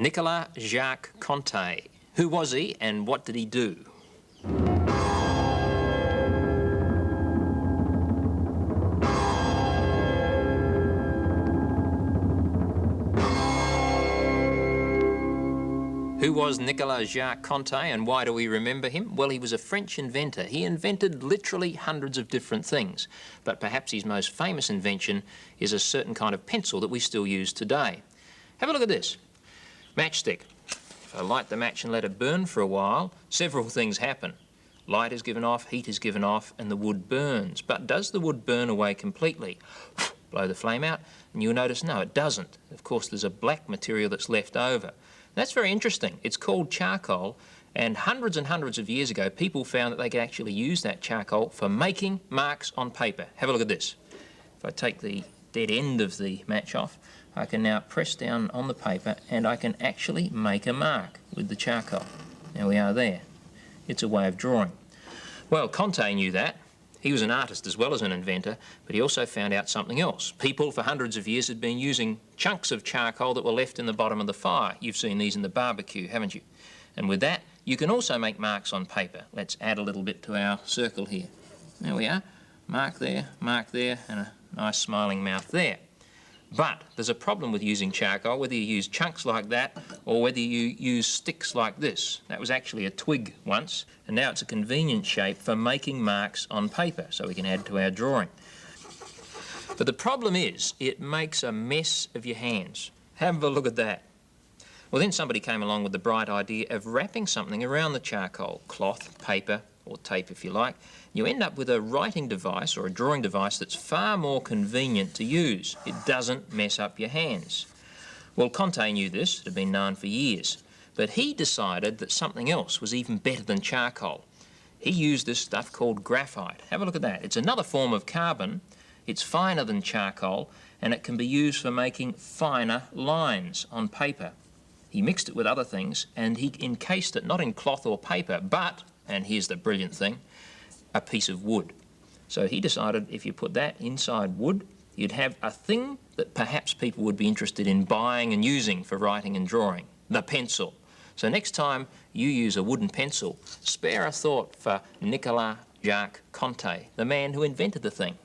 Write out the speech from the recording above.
Nicolas-Jaques Conte. Who was he and what did he do? Who was Nicolas-Jacques Conte and why do we remember him? Well, he was a French inventor. He invented literally hundreds of different things, but perhaps his most famous invention is a certain kind of pencil that we still use today. Have a look at this. Matchstick. If I light the match and let it burn for a while, several things happen. Light is given off, heat is given off, and the wood burns. But does the wood burn away completely? Blow the flame out, and you'll notice, no, it doesn't. Of course, there's a black material that's left over. That's very interesting. It's called charcoal, and hundreds of years ago, people found that they could actually use that charcoal for making marks on paper. Have a look at this. If I take the dead end of the match off, I can now press down on the paper and I can actually make a mark with the charcoal. There we are there. It's a way of drawing. Well, Conte knew that. He was an artist as well as an inventor, but he also found out something else. People for hundreds of years had been using chunks of charcoal that were left in the bottom of the fire. You've seen these in the barbecue, haven't you? And with that, you can also make marks on paper. Let's add a little bit to our circle here. There we are. Mark there, and a nice smiling mouth there. But there's a problem with using charcoal, whether you use chunks like that or whether you use sticks like this. That was actually a twig once, and now it's a convenient shape for making marks on paper, so we can add to our drawing. But the problem is, it makes a mess of your hands. Have a look at that. Well, then somebody came along with the bright idea of wrapping something around the charcoal, cloth, paper, or tape if you like. You end up with a writing device or a drawing device that's far more convenient to use. It doesn't mess up your hands. Well, Conte knew this. It had been known for years. But he decided that something else was even better than charcoal. He used this stuff called graphite. Have a look at that. It's another form of carbon. It's finer than charcoal, and it can be used for making finer lines on paper. He mixed it with other things, and he encased it not in cloth or paper, but, and here's the brilliant thing, a piece of wood. So he decided if you put that inside wood, you'd have a thing that perhaps people would be interested in buying and using for writing and drawing, the pencil. So next time you use a wooden pencil, spare a thought for Nicolas-Jacques Conte, the man who invented the thing.